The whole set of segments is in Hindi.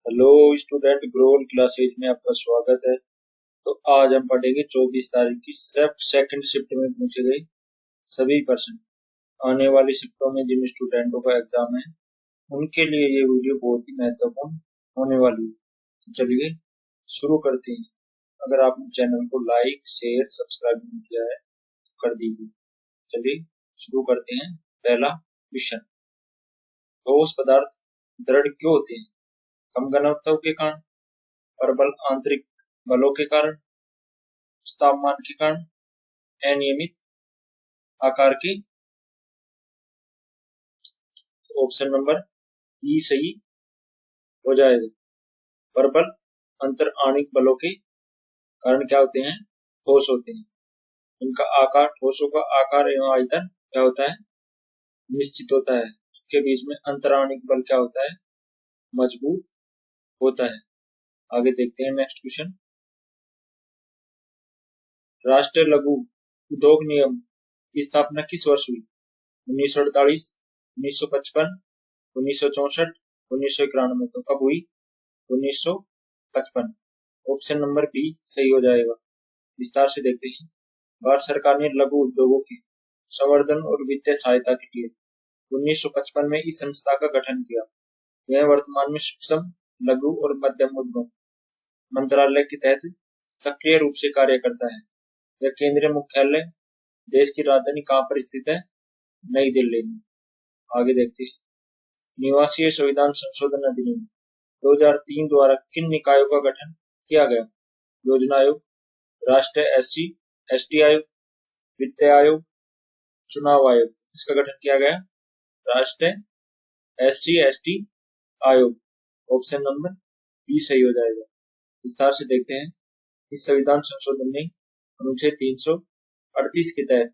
हेलो स्टूडेंट, ग्रोल क्लास 8 में आपका स्वागत है। तो आज हम पढ़ेंगे 24 तारीख की सेकंड शिफ्ट में पूछे गए सभी प्रश्न। आने वाली शिफ्टों में जिन स्टूडेंटों का एग्जाम है उनके लिए ये वीडियो बहुत ही महत्वपूर्ण होने वाली है। तो चलिए शुरू करते हैं। अगर आपने चैनल को लाइक शेयर सब्सक्राइब नहीं किया है तो कर दीजिए। चलिए शुरू करते हैं। पहला क्वेश्चन, ठोस पदार्थ दृढ़ क्यों होते हैं? कम घनत्व के कारण, प्रबल आंतरिक बलों के कारण, उच्च तापमान के कारण, अनियमित आकार के। ऑप्शन नंबर ई सही हो जाएगा। प्रबल अंतर आणविक बलों के कारण क्या होते हैं? ठोस होते हैं। इनका आकार, ठोसों का आकार एवं आयतन क्या होता है? निश्चित होता है। इनके बीच में अंतर आणविक बल क्या होता है? मजबूत होता है। आगे देखते हैं नेक्स्ट क्वेश्चन। राष्ट्रीय लघु उद्योग निगम की स्थापना किस वर्ष हुई? 1948, 1955, 1964, 1991। तो कब हुई? 1955। ऑप्शन नंबर बी सही हो जाएगा। विस्तार से देखते हैं। भारत सरकार ने लघु उद्योगों के संवर्धन और वित्तीय सहायता के लिए 1955 में इस संस्था का गठन किया। यह वर्तमान में सूक्ष्म लघु और मध्यम उद्यम मंत्रालय के तहत सक्रिय रूप से कार्य करता है। यह केंद्रीय मुख्यालय देश की राजधानी कहाँ पर स्थित है? नई दिल्ली में। आगे देखते हैं। निवासीय संविधान संशोधन अधिनियम 2003 द्वारा किन निकायों का गठन किया गया? योजना आयोग, राष्ट्रीय SC ST आयोग, वित्त आयोग, चुनाव आयोग। इसका गठन किया गया राष्ट्रीय SC ST आयोग। ऑप्शन नंबर बी सही हो जाएगा। विस्तार से देखते हैं। इस संविधान संशोधन ने अनुच्छेद 338 के तहत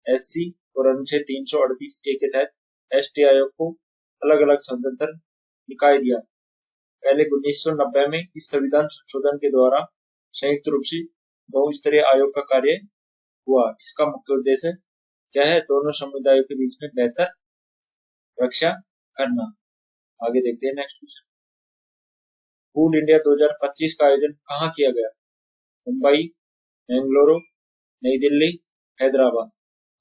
SC और अनुच्छेद 338A के तहत ST आयोग को अलग अलग स्वतंत्र निकाय दिया। पहले 1990 में इस संविधान संशोधन के द्वारा संयुक्त रूप से बहुस्तरीय आयोग का कार्य हुआ। इसका मुख्य उद्देश्य क्या है? दोनों समुदायों के बीच में बेहतर रक्षा करना। आगे देखते हैं नेक्स्ट क्वेश्चन। फूड इंडिया 2025 का आयोजन कहाँ किया गया? मुंबई, बेंगलुरु, नई दिल्ली, हैदराबाद।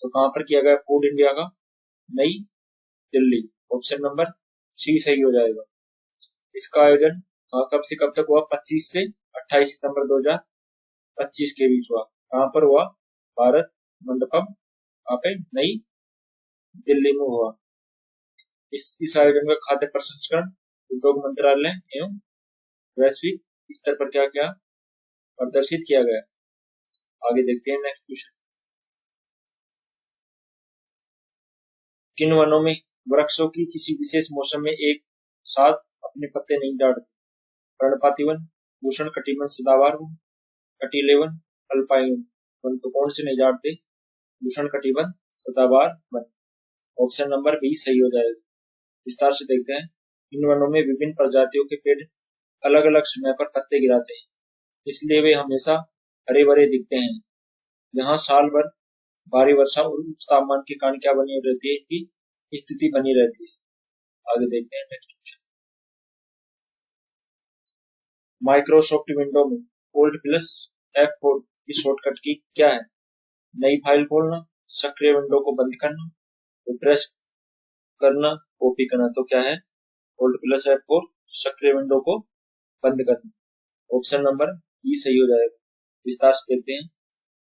तो कहाँ पर किया गया फूड इंडिया का? नई दिल्ली। ऑप्शन नंबर सी सही हो जाएगा। इसका आयोजन कब से कब तक हुआ? 25 से 28 सितंबर 2025 के बीच हुआ। कहाँ पर हुआ? भारत मंडपम, वहाँ पे नई दिल्ली में हुआ। इस आयोजन का खाद्य प्रसंस्करण उद्योग मंत्रालय एवं वैश्विक स्तर पर क्या क्या प्रदर्शित किया गया। आगे देखते हैं नेक्स्ट क्वेश्चन। किन वनों में वृक्षों की किसी विशेष मौसम में एक साथ अपने पत्ते नहीं झाड़ते? पर्णपाती वन, उष्ण कटिबंध सदाबहार वन, कटीले वन, अल्पाइन वन। तो कौन से नहीं झाड़ते? उष्ण कटिबंध सदाबहार वन। ऑप्शन नंबर बी सही हो जाएगा। विस्तार से देखते हैं। इन वनों में विभिन्न प्रजातियों के पेड़ अलग अलग समय पर पत्ते गिराते हैं, इसलिए वे हमेशा हरे भरे दिखते हैं। यहाँ साल भर भारी वर्षा और उच्च तापमान के कारण क्या बनी रहती है? कि स्थिति बनी रहती है। आगे देखते हैं नेक्स्ट क्वेश्चन। माइक्रोसॉफ्ट विंडो में Alt प्लस F4 की शॉर्टकट की क्या है? नई फाइल खोलना, सक्रिय विंडो को बंद करना, रिफ्रेश करना, कॉपी करना। तो क्या है? Alt प्लस F4 सक्रिय विंडो को बंद करना। ऑप्शन नंबर ई सही हो जाएगा। विस्तार से देखते हैं।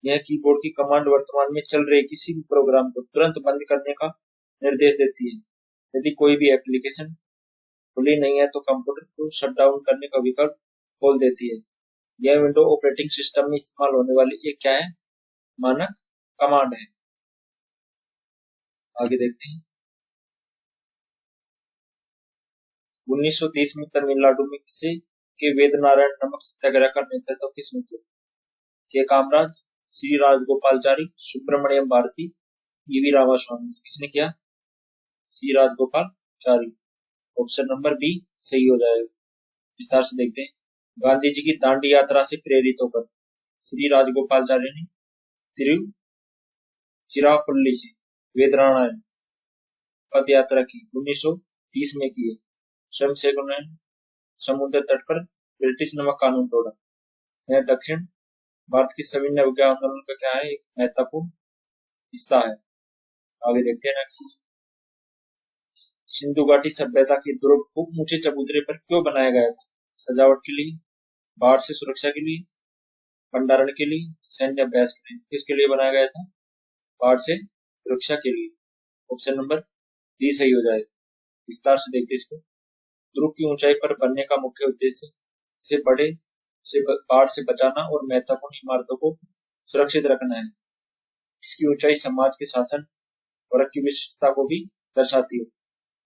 यह कीबोर्ड की कमांड वर्तमान में चल रहे किसी भी प्रोग्राम को तुरंत बंद करने का निर्देश देती है। यदि कोई भी एप्लीकेशन खुली नहीं है तो कंप्यूटर को शट डाउन करने का विकल्प खोल देती है। यह विंडो ऑपरेटिंग सिस्टम में इस्तेमाल होने वाली एक क्या है? मानक कमांड है। आगे देखते हैं। 1930 में तमिलनाडु में किसे के वेद नारायण नमक सत्याग्रह का नेतृत्व किसने किया? K Kamaraj, Shri Rajagopalachari, Subramania Bharati, E V Ramaswamy. किसने किया? Shri Rajagopalachari. Option number B सही हो जाएगा। विस्तार से देखते हैं। गांधी जी की दांडी यात्रा से प्रेरित होकर श्री राजगोपालचारी ने तिरुचिरापल्ली से वेदनारायण पद यात्रा की 1930 में की है। श्रम सेवकों ने समुद्र तट पर ब्रिटिश नमक कानून तोड़ा। यह दक्षिण भारत की सविनय अवज्ञा आंदोलन का क्या है, एक महत्वपूर्ण हिस्सा है। आगे देखते हैं नेक्स्ट। सिंधु घाटी सभ्यता के दुर्ग को ऊंचे चबूतरे पर क्यों बनाया गया था? सजावट के लिए, बाढ़ से सुरक्षा के लिए, भंडारण के लिए, सैन्य अभ्यास के लिए। किसके लिए बनाया गया था? बाढ़ से सुरक्षा के लिए। ऑप्शन नंबर डी सही हो जाएगा। विस्तार से देखते इसको। दुर्ग की ऊंचाई पर बनने का मुख्य उद्देश्य इसे बाढ़ से बचाना और महत्वपूर्ण इमारतों को सुरक्षित रखना है। इसकी ऊंचाई समाज के शासन वर्ग की विशिष्टता को भी दर्शाती है।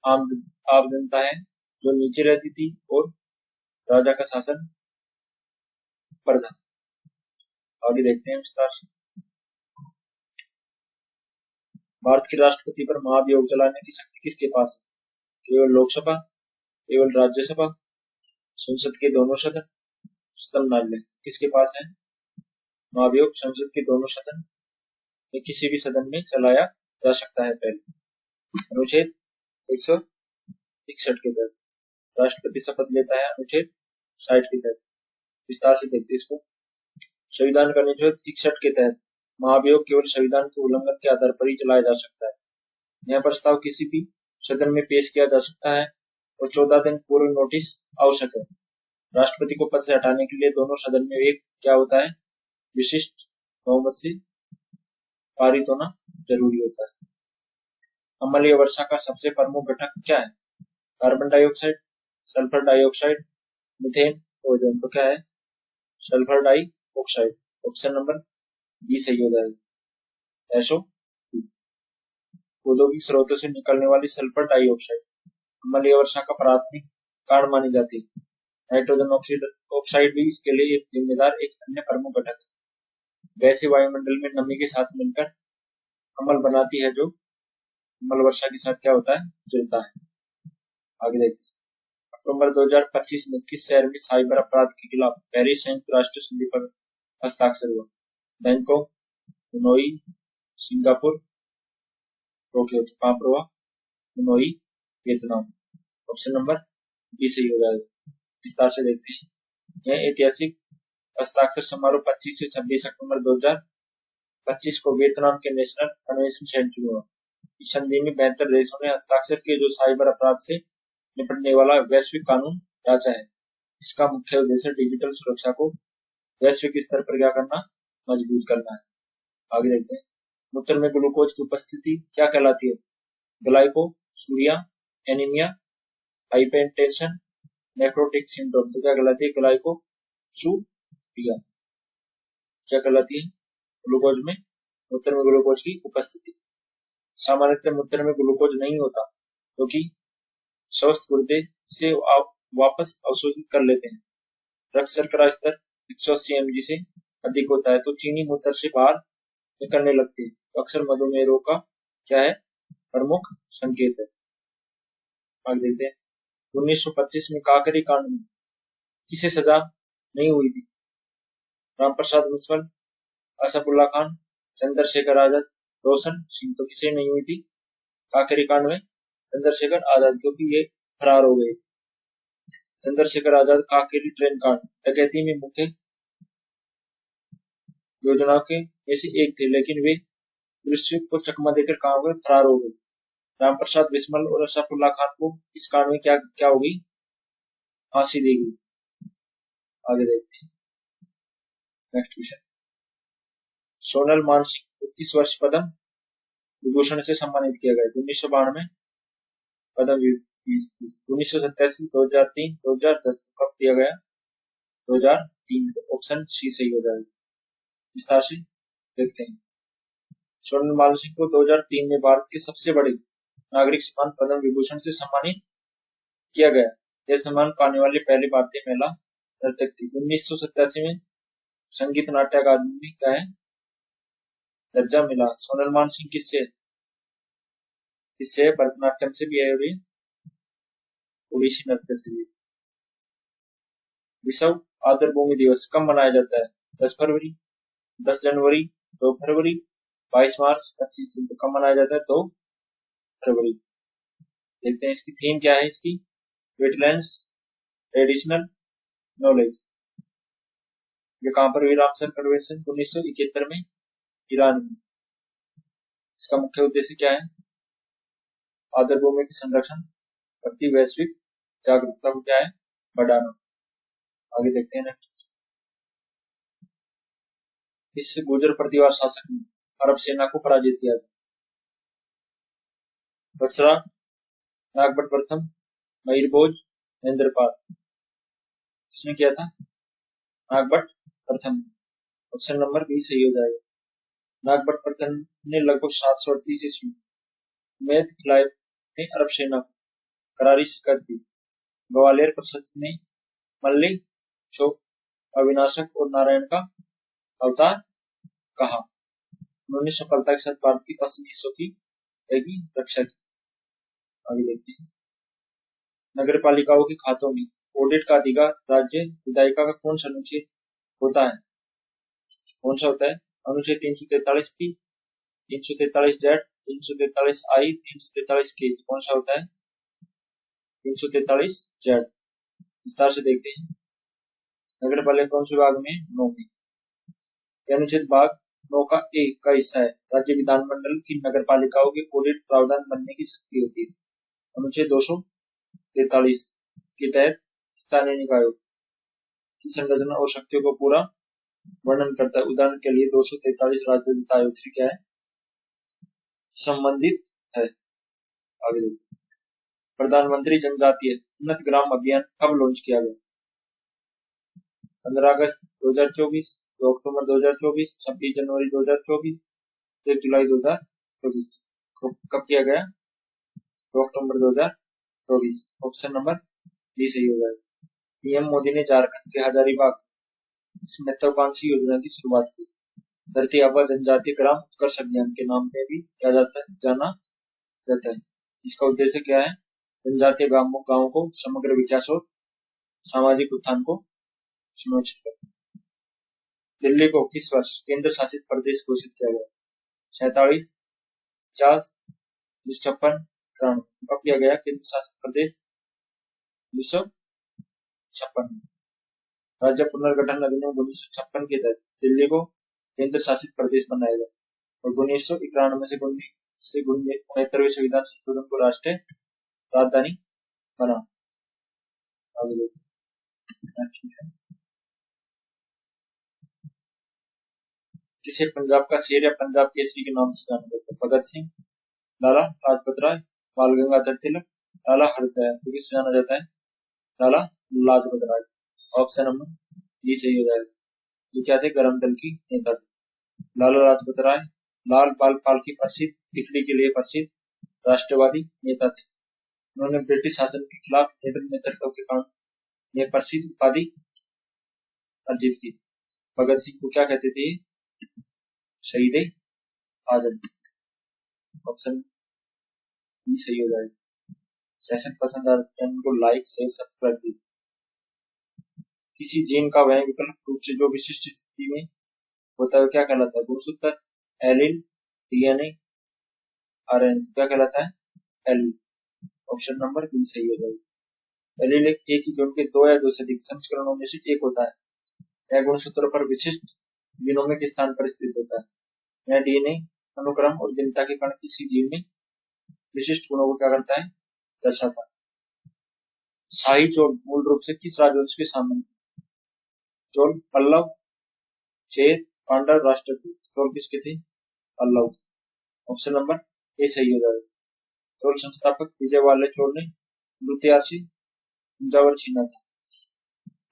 आम जनता है जो नीचे रहती थी और राजा का शासन ऊपर था। आगे देखते हैं विस्तार से। भारत के राष्ट्रपति पर महाभियोग चलाने की शक्ति किसके पास है? केवल लोकसभा, केवल राज्यसभा, संसद के दोनों सदन, उच्चतम न्यायालय। किसके पास है महाभियोग? संसद के दोनों सदन या किसी भी सदन में चलाया जा सकता है। पहले अनुच्छेद 161 के तहत राष्ट्रपति शपथ लेता है। अनुच्छेद 60 के तहत। विस्तार से देखते इसको। संविधान का अनुच्छेद 61 के तहत महाभियोग केवल संविधान के उल्लंघन के आधार पर ही चलाया जा सकता है। यह प्रस्ताव किसी भी सदन में पेश किया जा सकता है और 14 दिन पूर्व नोटिस आवश्यक है। राष्ट्रपति को पद से हटाने के लिए दोनों सदन में एक क्या होता है? विशिष्ट बहुमत से पारित होना जरूरी होता है। अम्लीय वर्षा का सबसे प्रमुख घटक क्या है? Carbon dioxide, sulphur dioxide, methane, ozone. तो क्या है? Sulphur dioxide. Option number B सही हो जाएगा। एसओ औद्योगिक स्रोतों से निकलने वाली सल्फर डाइऑक्साइड अम्लीय वर्षा का प्राथमिक कारण मानी जाती है। नाइट्रोजन ऑक्साइड भी इसके लिए जिम्मेदार एक अन्य प्रमुख घटक है। गैसें वायुमंडल में नमी के साथ मिलकर अम्ल बनाती है जो अम्ल वर्षा के साथ क्या होता है? जलता है। आगे देखते हैं। अक्टूबर 2025 में किस शहर में साइबर अपराध के खिलाफ पेरिस संयुक्त राष्ट्र संधि पर हस्ताक्षर हुआ? Bangkok, Hanoi, Singapore, Tokyo. Papua Hanoi, Vietnam. Option number B सही हो जाएगा। विस्तार से देखते हैं। यह ऐतिहासिक हस्ताक्षर समारोह 25 से 26 अक्टूबर 2025 को वियतनाम के नेशनल कन्वेंशन सेंटर में हुआ। इस संधि में 72 देशों ने हस्ताक्षर किए जो साइबर अपराध से निपटने वाला वैश्विक कानून ढांचा है। इसका मुख्य उद्देश्य डिजिटल सुरक्षा को वैश्विक स्तर पर क्या करना? मजबूत करना है। आगे देखते हैं। मूत्र में ग्लूकोज की उपस्थिति क्या कहलाती है? Glycosuria, anaemia, hypertension, nephrotic syndrome. तो क्या कहलाती है? ग्लाइकोसूरिया। क्या कहलाती है? ग्लूकोज में मूत्र में ग्लूकोज की उपस्थिति। सामान्यतः मूत्र में ग्लूकोज नहीं होता क्योंकि स्वस्थ गुर्दे से वापस अवशोषित कर लेते हैं। रक्त शर्करा स्तर 180 mg से अधिक होता है तो चीनी मूत्र से बाहर निकलने लगती है। तो अक्सर मधुमेह रोग का क्या है? प्रमुख संकेत है। आगे देखते हैं। 1925 में काकरी कांड में किसे सजा नहीं हुई थी? रामप्रसाद बिस्मिल, असफुल्ला खान, चंद्रशेखर आजाद, रोशन सिंह। तो किसे नहीं हुई थी काकरी कांड में? चंद्रशेखर आजाद, क्योंकि ये फरार हो गए। चंद्रशेखर आजाद काकेरी ट्रेन कांड डकैती में मुख्य योजनाओं के में से एक थे, लेकिन वे पुलिस को चकमा देकर कहाँ हो गए? फरार हो गए। रामप्रसाद बिस्मिल और असफुल्ला खान को इस कांड में क्या होगी? फांसी दी गई। आगे देखते हैं नेक्स्ट क्वेश्चन। सोनल मानसिंह को किस वर्ष पद्म विभूषण से सम्मानित किया गया? 1992 पद्म 1987, 2003, 2010। कब दिया गया? 2003। ऑप्शन सी सही हो जाएगा। विस्तार से देखते हैं। सोनल मानसिंह को 2003 में भारत के सबसे बड़े नागरिक सम्मान पद्म विभूषण से सम्मानित किया गया। यह सम्मान पाने वाली पहली भारतीय महिला नर्तक थी। 1987 में संगीत नाट्य अकादमी में क्या है? दर्जा मिला। सोनल मानसिंह किससे? भरतनाट्यम से भी है और ओडिसी नृत्य से भी। विश्व आर्द्र भूमि दिवस कब मनाया जाता है? 10 फरवरी, 10 जनवरी, 2 फरवरी, 22 मार्च, 25 जून। कब मनाया जाता है? 2 फरवरी। देखते हैं इसकी थीम क्या है। इसकी वेटलैंड्स ट्रेडिशनल नॉलेज। ये कहाँ पर हुई? रामसर कन्वेंशन 1971 में ईरान में। इसका मुख्य उद्देश्य क्या है? आर्द्र भूमि के संरक्षण प्रति वैश्विक जागरूकता को क्या है? बढ़ाना। आगे देखते हैं नेक्स्ट। इस गुर्जर प्रतिवार शासक ने अरब सेना को पराजित किया था? बसरा, नागभट्ट प्रथम, मयूरभोज, महेंद्रपाल। किसने किया था? नागभट्ट प्रथम। ऑप्शन नंबर बी सही हो जाएगा। नागभट्ट प्रथम ने लगभग 738 ईस्वी में क्लाइव ने अरब सेना को करारी शिकस्त दी। ग्वालियर प्रशस्त ने मल्ली, चौक, अविनाशक और नारायण का अवतार कहा। उन्होंने सफलता के साथ भारत की पश्चिमी हिस्सों की रक्षा की। आगे देखते हैं। नगर पालिकाओं के खातों में ऑडिट का अधिकार राज्य विधायिका का कौन सा अनुच्छेद होता है? कौन सा होता है? अनुच्छेद 343 पी, 343 जेड, 343 आई, 343 के। कौन सा होता है? 343 जेड। विस्तार से देखते हैं। नगर पालिका कौन से विभाग में? 9 में। यह अनुच्छेद भाग 9 का एक का हिस्सा है। राज्य विधानमंडल की नगर पालिकाओं के ऑडिट प्रावधान बनने की शक्ति होती है। अनुच्छेद 243 के तहत स्थानीय निकायों की संरचना और शक्तियों को पूरा वर्णन करता है। उदाहरण के लिए 243 राज्य वित्त आयोग से क्या है? संबंधित है। आगे देखते हैं। प्रधानमंत्री जनजातीय उन्नत ग्राम अभियान कब लॉन्च किया गया? 15 अगस्त 2024, 2 अक्टूबर 2024, 26 जनवरी 2024, 1 जुलाई 2024। कब किया गया? 2 अक्टूबर 2024। ऑप्शन नंबर डी सही हो जाएगा। पीएम मोदी ने झारखंड के हजारीबाग महत्वाकांक्षी योजना की शुरुआत की। धरती आबा जनजातीय ग्राम उत्कर्ष अभियान के नाम में भी क्या जाना जाता है। इसका उद्देश्य क्या है? जनजातीय गांवों को समग्र विकास और सामाजिक उत्थान को सुनिश्चित करना। दिल्ली को किस वर्ष केंद्र शासित प्रदेश घोषित किया गया? 47, 50, 56, 93। कब किया गया केंद्र शासित प्रदेश? 1956। राज्य पुनर्गठन अधिनियम 1956 के तहत दिल्ली को केंद्र शासित प्रदेश बनाया गया और 1991 से 69वें संविधान संशोधन को राष्ट्रीय राजधानी बना। आगे किसे पंजाब का शेर या पंजाब केसरी के नाम से जाना जाता है? भगत सिंह, लाला लाजपत राय, बाल गंगाधर तिलक, लाला हरदयाल। तो किसे जाना जाता है? Lala Lajpat Rai. Option number D सही हो जाएगा। ये क्या थे? गरम दल की नेता थे। लाला लाजपत राय लाल बाल पाल की प्रसिद्ध तिकड़ी के लिए प्रसिद्ध राष्ट्रवादी नेता थे। उन्होंने ब्रिटिश शासन के खिलाफ निडर नेतृत्व के कारण यह प्रसिद्ध उपाधि अर्जित की। भगत सिंह को क्या कहते थे? शहीद आजम। ऑप्शन बी सही हो जाएगा। सेशन पसंद आ चैनल को लाइक शेयर सब्सक्राइब कीजिए। किसी जीन का वह विकल्प रूप से जो विशिष्ट स्थिति में होता है क्या कहलाता है? गुणसूत्र, एलील, डीएनए, आरएनए। क्या कहलाता है? एलील। ऑप्शन नंबर बी सही हो जाएगा। एलील एक ही जीन के 2 या 2 से अधिक संस्करणों में से एक होता है। यह गुणसूत्र पर विशिष्ट जीनोमिक के स्थान पर स्थित होता है। यह डीएनए अनुक्रम और भिन्नता के कारण किसी जीन में विशिष्ट गुणों को क्या करता है? दर्शाता है। शाही चोल मूल रूप से किस राजवंश के सामने? चोल, पल्लव, चेर, पांडव, राष्ट्रकूट। चोल किसके थे? पल्लव। ऑप्शन नंबर ए सही हो जाएगा। चोल संस्थापक विजय वाले चोल ने लुतियार से तंजावर छीना था।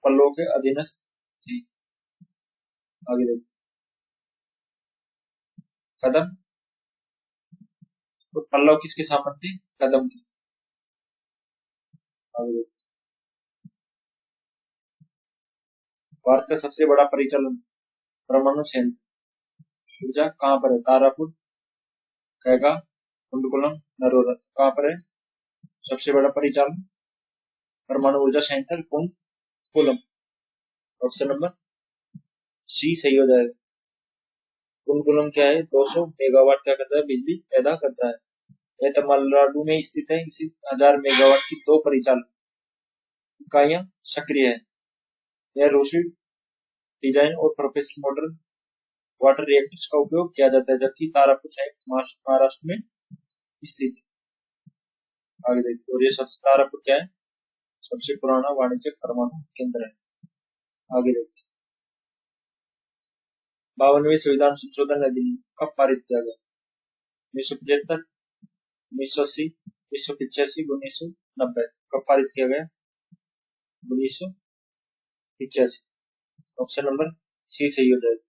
पल्लव के अधीनस्थ थे। आगे देखते। कदम, तो पल्लव किसके सामंत थे? कदम के। आगे देखते। भारत का सबसे बड़ा परिचालन परमाणु संयंत्र ऊर्जा कहाँ पर है? तारापुर, कैगा, कुंडकुलम, नरोरा। कहाँ पर है सबसे बड़ा परिचालन परमाणु ऊर्जा संयंत्र? कुंडकुलम। ऑप्शन नंबर सी सही हो जाएगा। कुंडकुलम क्या है? 200 मेगावाट क्या करता है? बिजली पैदा करता है। यह तमिलनाडु में स्थित है। इसी 1000 मेगावाट की 2 परिचालन इकाइयां सक्रिय है। यह रूसी डिजाइन और प्रोपेल्शन मॉडल वाटर रिएक्टर्स का उपयोग किया जाता है, जबकि तारापुर महाराष्ट्र में स्थित है। आगे देखिए, और ये सबसे तारापुर क्या है, सबसे पुराना वाणिज्यिक परमाणु केंद्र है। आगे देखते हैं, 52वीं संविधान संशोधन अधिनियम कब पारित किया गया? 1975, 1980, 1985, 1990। कब पारित किया गया? 1985। ऑप्शन नंबर सी सही हो जाएगा।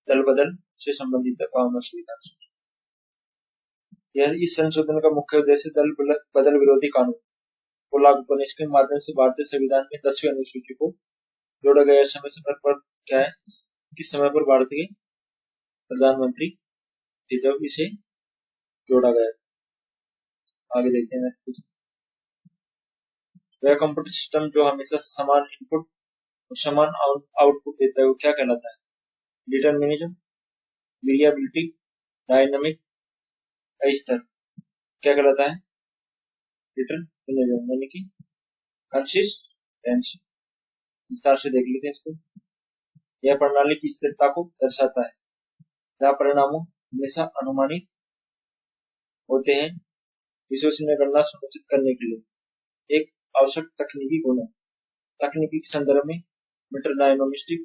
दल बदल से संबंधित है 52वां संविधान संशोधन। इस संशोधन का मुख्य उद्देश्य दल बदल विरोधी कानून को लागू करने, इसके माध्यम से भारतीय संविधान में 10वीं अनुसूची को जोड़ा गया। समय पर क्या है, किस समय पर भारत के प्रधानमंत्री थे जब इसे जोड़ा गया। आगे देखते हैं नेक्स्ट। वह कंप्यूटर सिस्टम जो हमेशा समान इनपुट और समान आउटपुट देता है वो क्या कहलाता है? डिटरमिनिज्म, वेरिएबिलिटी, डायनामिक, अस्थिर। क्या कहलाता है? डिटरमिनिज्म यानी कि कंसिस्टेंसी। विस्तार से देख लेते हैं इसको। यह प्रणाली की स्थिरता को दर्शाता है, जहाँ परिणामों हमेशा अनुमानित होते हैं। विश्वसनीय गणना सुनिश्चित करने के लिए एक आवश्यक तकनीकी गुण है। तकनीकी के संदर्भ में मीटर डायनोमिस्टिक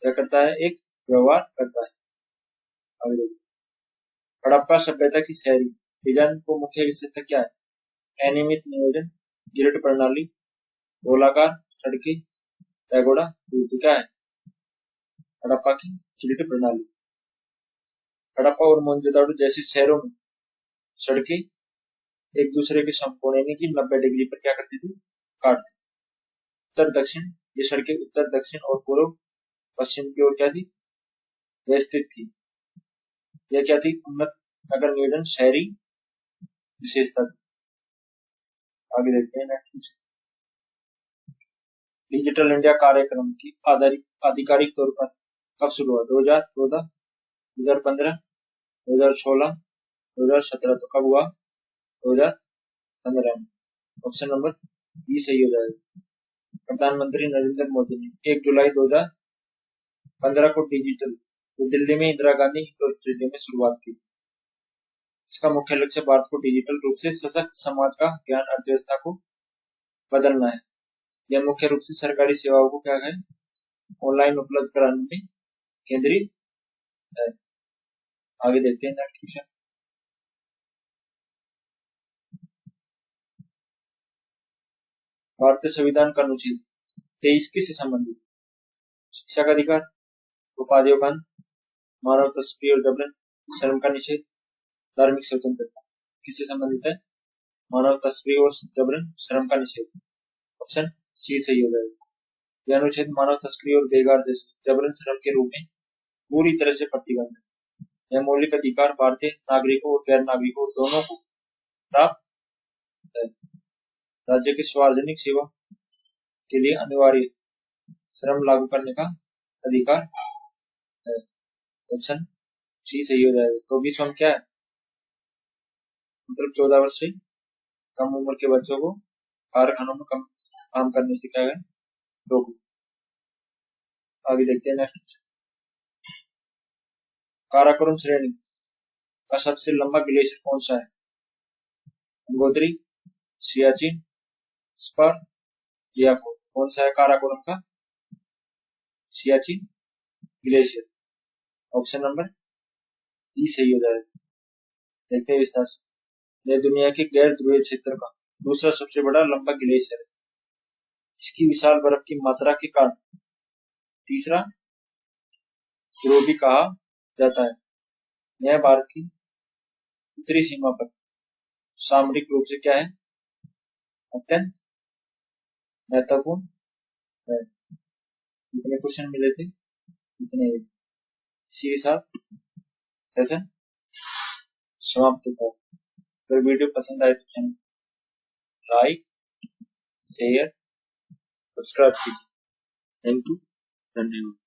क्या करता है? एक व्यवहार करता है। आगे देखिए, हड़प्पा सभ्यता की शहरी डिजाइन को मुख्य विशेषता क्या है? अनियमित नियोजन, ग्रिड प्रणाली, गोलाकार सड़कें, पैगोडा। क्या है हड़प्पा की ग्रिड प्रणाली? हड़प्पा और मोहनजोदड़ो जैसे शहरों में सड़कें एक दूसरे के समकोण यानी कि 90 डिग्री पर क्या करती थी? काटती थी। उत्तर दक्षिण, ये सड़कें उत्तर दक्षिण और पूर्व पश्चिम की ओर क्या थी? व्यवस्थित थी। यह क्या थी? उन्नत नगर नियोजन शहरी विशेषता थी। आगे देखते हैं नेक्स्ट। डिजिटल इंडिया कार्यक्रम की आधिकारिक तौर पर कब शुरू हुआ? 2014, 2015, 2016, 2017। तो कब हुआ? 2015 में। ऑप्शन नंबर बी सही हो जाएगा। प्रधानमंत्री नरेंद्र मोदी ने 1 जुलाई 2015 को डिजिटल दिल्ली में इंदिरा गांधी इंडोर स्टेडियम में शुरुआत की थी। इसका मुख्य लक्ष्य भारत को डिजिटल रूप से सशक्त समाज का ज्ञान अर्थव्यवस्था को बदलना है। यह मुख्य रूप से सरकारी सेवाओं को क्या है? ऑनलाइन उपलब्ध कराने में केंद्रित है। आगे देखते हैं नेक्स्ट क्वेश्चन। भारतीय संविधान का अनुच्छेद 23 किससे संबंधित? शिक्षा का अधिकार, उपाधियों का, मानव तस्करी और जबरन, श्रम का निषेध, धार्मिक स्वतंत्रता। किससे संबंधित है? मानव तस्करी और जबरन श्रम का निषेध। ऑप्शन सी सही हो जाएगा। यह अनुच्छेद मानव तस्करी और बेगार जैसे जबरन श्रम के रूप में पूरी तरह से प्रतिबंध है। यह मौलिक अधिकार भारतीय नागरिकों और गैर नागरिकों दोनों को प्राप्त है। राज्य की सार्वजनिक सेवा के लिए अनिवार्य श्रम लागू करने का अधिकार है। ऑप्शन सी सही हो जाएगा। तो 20 क्या है? मतलब 14 वर्ष से कम उम्र के बच्चों को कारखानों में कम काम करने से क्या है? रोको। आगे देखते हैं नेक्स्ट। काराकोरम श्रेणी का सबसे लंबा ग्लेशियर कौन सा है? गंगोत्री, सियाचिन, स्पर, जियाकुर। कौन सा है काराकोरम का? सियाचिन ग्लेशियर। ऑप्शन नंबर ई सही हो जाएगा। देखते हैं विस्तार से। यह दुनिया के गैर ध्रुवीय क्षेत्र का दूसरा सबसे बड़ा लंबा ग्लेशियर है। इसकी विशाल बर्फ की मात्रा के कारण तीसरा ध्रुव भी कहा जाता है। यह भारत की उत्तरी सीमा पर सामरिक रूप से क्या है? अत्यंत महत्वपूर्ण है। जितने क्वेश्चन मिले थे उतने इसी के साथ सेशन समाप्त होता है। अगर वीडियो पसंद आए तो चैनल लाइक, शेयर, सब्सक्राइब कीजिए। थैंक यू, धन्यवाद।